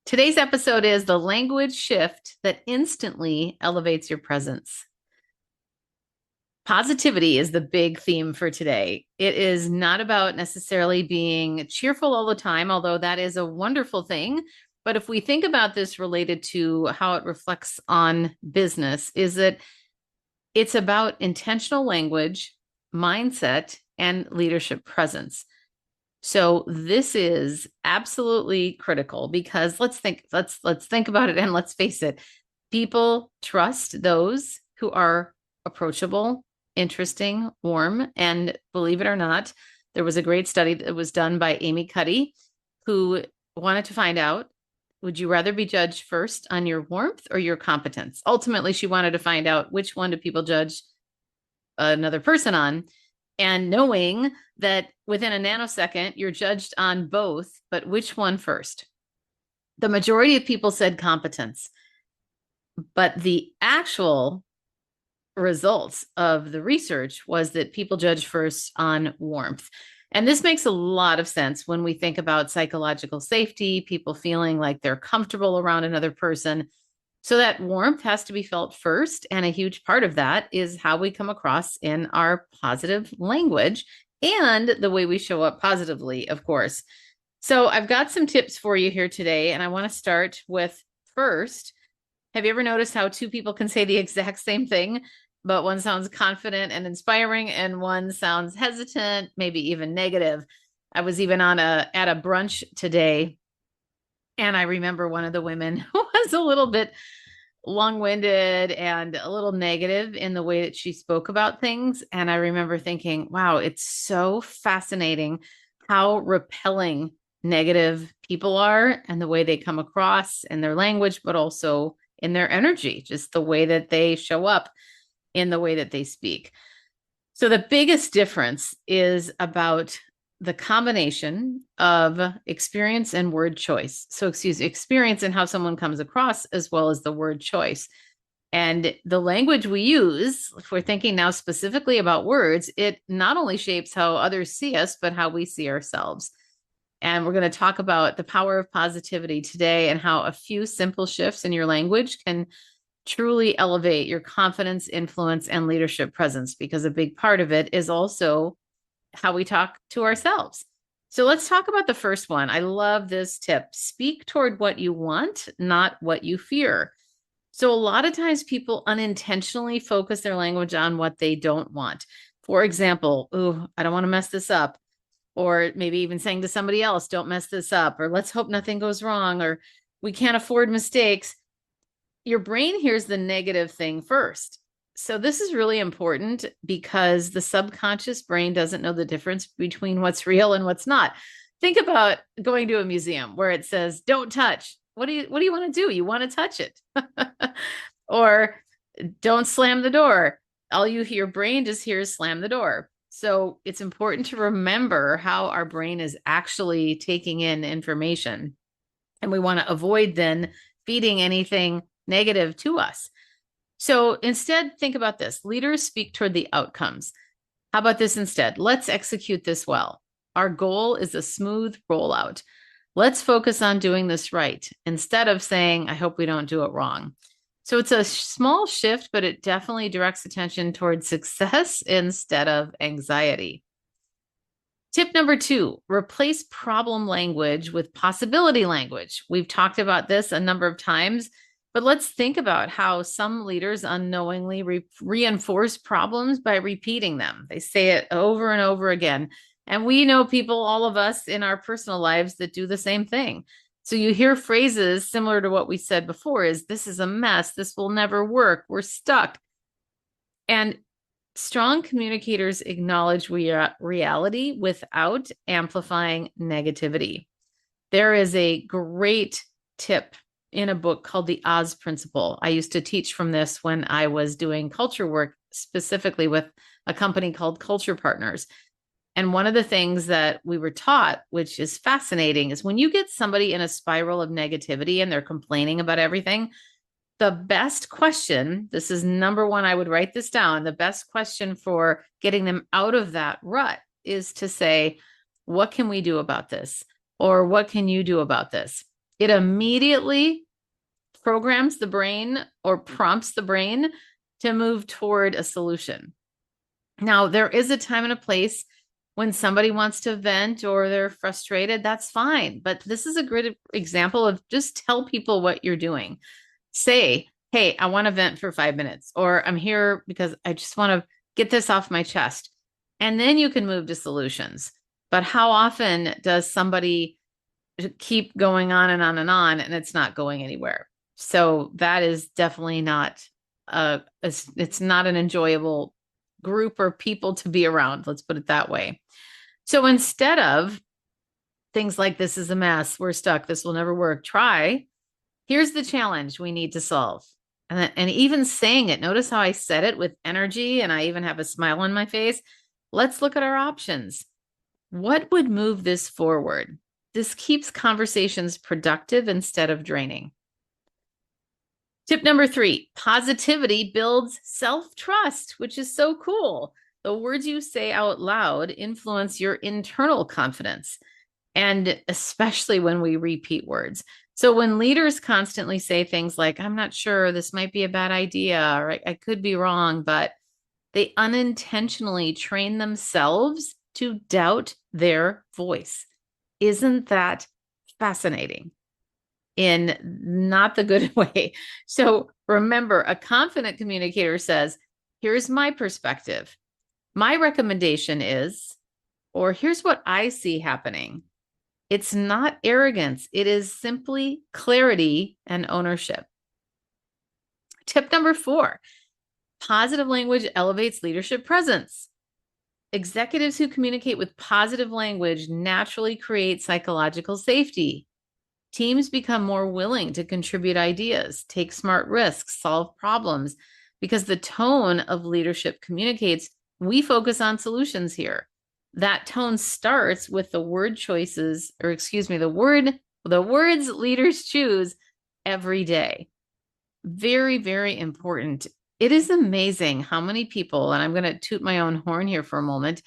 Today's episode is the language shift that instantly elevates your presence. Positivity is the big theme for today. It is not about necessarily being cheerful all the time, although that is a wonderful thing. But if we think about this related to how it reflects on business, is that it's about intentional language, mindset, and leadership presence. So this is absolutely critical because let's think about it and let's face it. People trust those who are approachable, interesting, warm, and believe it or not, there was a great study that was done by Amy Cuddy who wanted to find out, would you rather be judged first on your warmth or your competence? Ultimately, she wanted to find out which one do people judge another person on, and knowing that within a nanosecond, you're judged on both, but which one first? The majority of people said competence, but the actual results of the research was that people judge first on warmth. And this makes a lot of sense when we think about psychological safety, people feeling like they're comfortable around another person. So that warmth has to be felt first. And a huge part of that is how we come across in our positive language and the way we show up positively, of course. So I've got some tips for you here today. And I want to start with first, have you ever noticed how two people can say the exact same thing, but one sounds confident and inspiring and one sounds hesitant, maybe even negative? I was even at a brunch today, and I remember one of the women was a little bit long-winded and a little negative in the way that she spoke about things. And I remember thinking, wow, it's so fascinating how repelling negative people are and the way they come across in their language, but also in their energy, just the way that they show up in the way that they speak. So the biggest difference is about the combination of experience and word choice. So, experience and how someone comes across, as well as the word choice. And the language we use, if we're thinking now specifically about words, it not only shapes how others see us, but how we see ourselves. And we're going to talk about the power of positivity today and how a few simple shifts in your language can truly elevate your confidence, influence, and leadership presence, because a big part of it is also how we talk to ourselves. So let's talk about the first one. I love this tip. Speak toward what you want, not what you fear. So a lot of times people unintentionally focus their language on what they don't want. For example, oh, I don't want to mess this up. Or maybe even saying to somebody else, don't mess this up, or let's hope nothing goes wrong, or we can't afford mistakes. Your brain hears the negative thing first. So this is really important because the subconscious brain doesn't know the difference between what's real and what's not. Think about going to a museum where it says, don't touch. What do you want to do? You want to touch it. Or don't slam the door. All your brain just hears slam the door. So it's important to remember how our brain is actually taking in information. And we want to avoid then feeding anything negative to us. So instead, think about this. Leaders speak toward the outcomes. How about this instead? Let's execute this well. Our goal is a smooth rollout. Let's focus on doing this right instead of saying, I hope we don't do it wrong. So it's a small shift, but it definitely directs attention towards success instead of anxiety. Tip number 2, replace problem language with possibility language. We've talked about this a number of times, but let's think about how some leaders unknowingly reinforce problems by repeating them. They say it over and over again. And we know people, all of us in our personal lives, that do the same thing. So you hear phrases similar to what we said before, is this is a mess. This will never work. We're stuck. And strong communicators acknowledge reality without amplifying negativity. There is a great tip in a book called The Oz Principle. I used to teach from this when I was doing culture work, specifically with a company called Culture Partners. And one of the things that we were taught, which is fascinating, is when you get somebody in a spiral of negativity and they're complaining about everything, the best question, this is number one, I would write this down. The best question for getting them out of that rut is to say, what can we do about this? Or what can you do about this? It immediately programs the brain or prompts the brain to move toward a solution. Now, there is a time and a place when somebody wants to vent or they're frustrated, that's fine. But this is a great example of just tell people what you're doing. Say, hey, I want to vent for 5 minutes, or I'm here because I just want to get this off my chest. And then you can move to solutions. But how often does somebody keep going on and on and on and it's not going anywhere? So that is definitely not it's not an enjoyable group or people to be around. Let's put it that way. So instead of things like this is a mess, we're stuck, this will never work, try, here's the challenge we need to solve. And even saying it, notice how I said it with energy and I even have a smile on my face. Let's look at our options. What would move this forward? This keeps conversations productive instead of draining. Tip number 3, positivity builds self-trust, which is so cool. The words you say out loud influence your internal confidence, and especially when we repeat words. So when leaders constantly say things like, I'm not sure, this might be a bad idea, or I could be wrong, but they unintentionally train themselves to doubt their voice. Isn't that fascinating? In not the good way. So remember, a confident communicator says, here's my perspective. My recommendation is, or here's what I see happening. It's not arrogance. It is simply clarity and ownership. Tip number 4, positive language elevates leadership presence. Executives who communicate with positive language naturally create psychological safety. Teams become more willing to contribute ideas, take smart risks, solve problems, because the tone of leadership communicates, we focus on solutions here. That tone starts with the word choices, or excuse me, the words leaders choose every day. Very, very important. It is amazing how many people, and I'm going to toot my own horn here for a moment,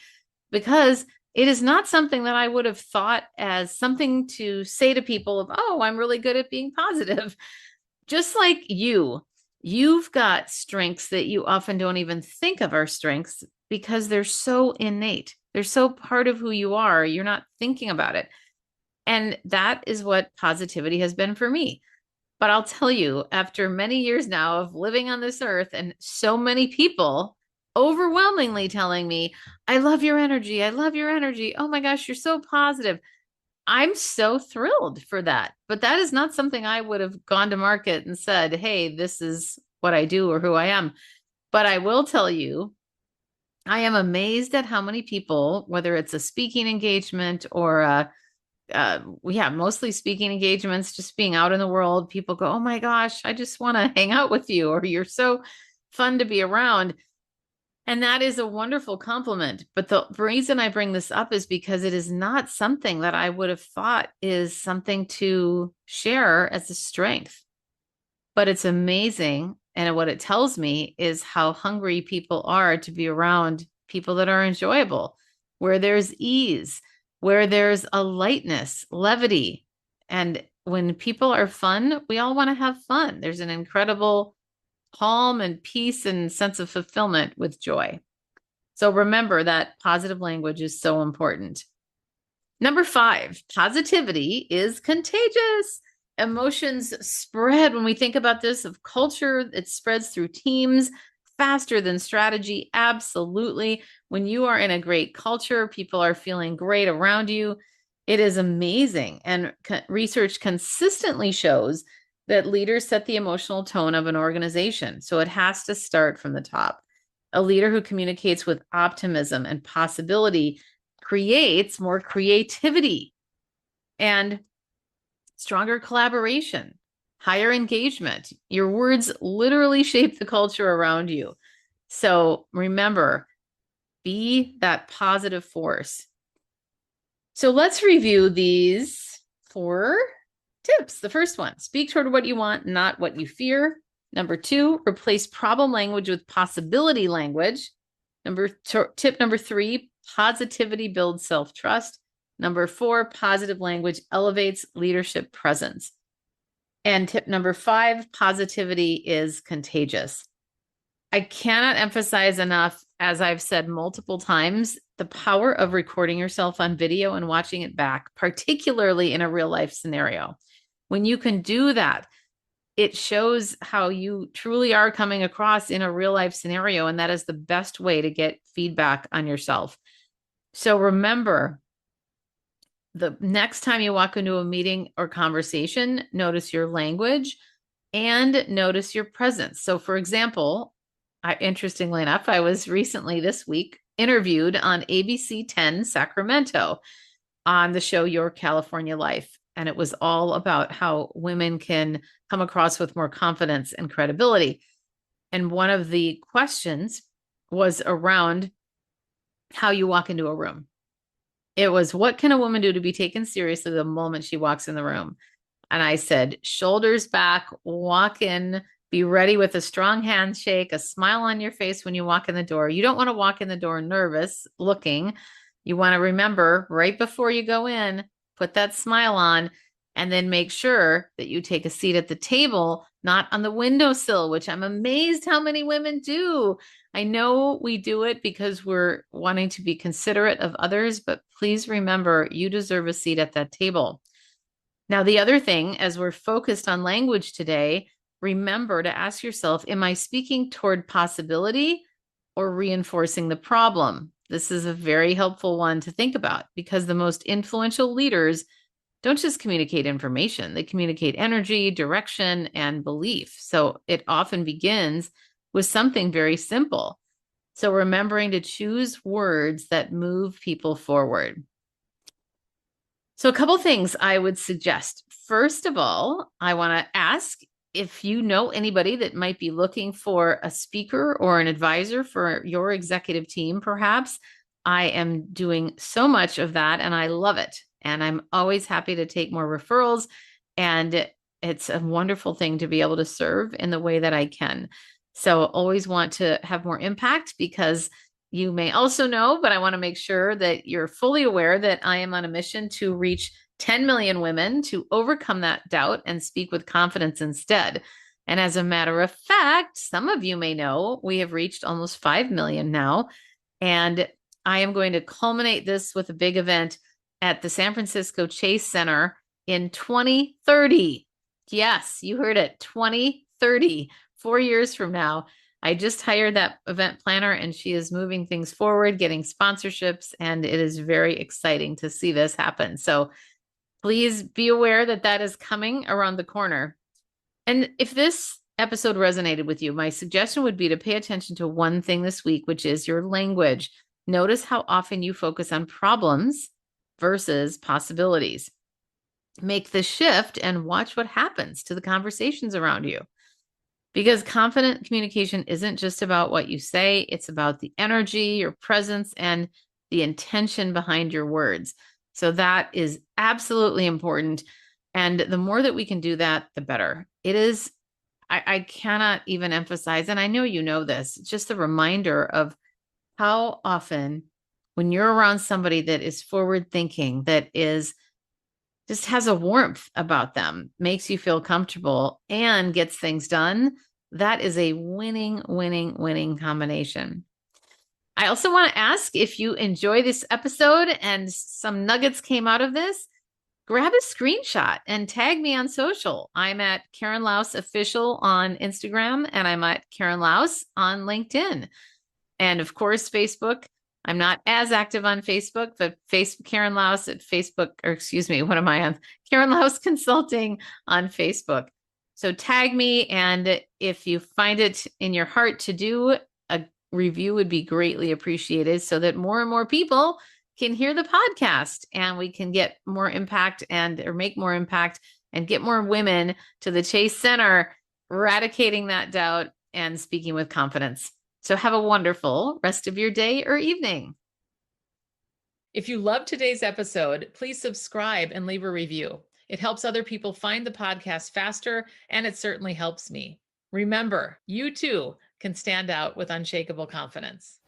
because it is not something that I would have thought as something to say to people of, oh, I'm really good at being positive. Just like you've got strengths that you often don't even think of are strengths because they're so innate. They're so part of who you are. You're not thinking about it. And that is what positivity has been for me. But I'll tell you, after many years now of living on this earth and so many people overwhelmingly telling me, I love your energy. I love your energy. Oh my gosh, you're so positive. I'm so thrilled for that. But that is not something I would have gone to market and said, hey, this is what I do or who I am. But I will tell you, I am amazed at how many people, whether it's a speaking engagement or mostly speaking engagements, just being out in the world, people go, oh my gosh, I just want to hang out with you, or you're so fun to be around. And that is a wonderful compliment. But the reason I bring this up is because it is not something that I would have thought is something to share as a strength. But it's amazing. And what it tells me is how hungry people are to be around people that are enjoyable, where there's ease, where there's a lightness, levity. And when people are fun, we all want to have fun. There's an incredible calm and peace and sense of fulfillment with joy. So remember that positive language is so important. Number 5, positivity is contagious. Emotions spread. When we think about this of culture, it spreads through teams faster than strategy. Absolutely. When you are in a great culture, people are feeling great around you. It is amazing. And research consistently shows that leaders set the emotional tone of an organization. So it has to start from the top. A leader who communicates with optimism and possibility creates more creativity and stronger collaboration, higher engagement. Your words literally shape the culture around you. So remember, be that positive force. So let's review these 4 tips. The first one, speak toward what you want, not what you fear. Number 2, replace problem language with possibility language. Tip number 3, positivity builds self-trust. Number 4, positive language elevates leadership presence. And tip number 5, positivity is contagious. I cannot emphasize enough, as I've said multiple times, the power of recording yourself on video and watching it back, particularly in a real life scenario. When you can do that, it shows how you truly are coming across in a real life scenario. And that is the best way to get feedback on yourself. So remember, the next time you walk into a meeting or conversation, notice your language and notice your presence. So, for example, interestingly enough, I was recently this week interviewed on ABC 10 Sacramento on the show Your California Life. And it was all about how women can come across with more confidence and credibility. And one of the questions was around how you walk into a room. It was, what can a woman do to be taken seriously the moment she walks in the room? And I said, shoulders back, walk in, be ready with a strong handshake, a smile on your face when you walk in the door. You don't want to walk in the door nervous looking. You want to remember right before you go in, put that smile on, and then make sure that you take a seat at the table, not on the windowsill, which I'm amazed how many women do. I know we do it because we're wanting to be considerate of others, but please remember you deserve a seat at that table. Now, the other thing, as we're focused on language today, remember to ask yourself, am I speaking toward possibility or reinforcing the problem? This is a very helpful one to think about because the most influential leaders don't just communicate information, they communicate energy, direction, and belief. So it often begins with something very simple. So remembering to choose words that move people forward. So a couple things I would suggest. First of all, I want to ask if you know anybody that might be looking for a speaker or an advisor for your executive team, perhaps. I am doing so much of that and I love it. And I'm always happy to take more referrals. And it's a wonderful thing to be able to serve in the way that I can. So always want to have more impact because you may also know, but I want to make sure that you're fully aware that I am on a mission to reach 10 million women to overcome that doubt and speak with confidence instead. And as a matter of fact, some of you may know we have reached almost 5 million now. And I am going to culminate this with a big event at the San Francisco Chase Center in 2030. Yes, you heard it, 2030, 4 years from now. I just hired that event planner and she is moving things forward, getting sponsorships, and it is very exciting to see this happen. So please be aware that that is coming around the corner. And if this episode resonated with you, my suggestion would be to pay attention to one thing this week, which is your language. Notice how often you focus on problems versus possibilities. Make the shift and watch what happens to the conversations around you. Because confident communication isn't just about what you say, it's about the energy, your presence, and the intention behind your words. So that is absolutely important. And the more that we can do that, the better. It is, I cannot even emphasize, and I know you know this, just a reminder of how often when you're around somebody that is forward thinking, that is just has a warmth about them, makes you feel comfortable and gets things done, that is a winning, winning, winning combination. I also want to ask if you enjoy this episode and some nuggets came out of this, grab a screenshot and tag me on social. I'm at Karen Laos Official on Instagram and I'm at Karen Laos on LinkedIn. And of course, Facebook. I'm not as active on Facebook, but Karen Laos at Facebook, or excuse me, what am I on? Karen Laos Consulting on Facebook. So tag me, and if you find it in your heart to do, a review would be greatly appreciated so that more and more people can hear the podcast and we can get more impact or make more impact and get more women to the Chase Center, eradicating that doubt and speaking with confidence. So have a wonderful rest of your day or evening. If you loved today's episode, please subscribe and leave a review. It helps other people find the podcast faster, and it certainly helps me. Remember, you too can stand out with unshakable confidence.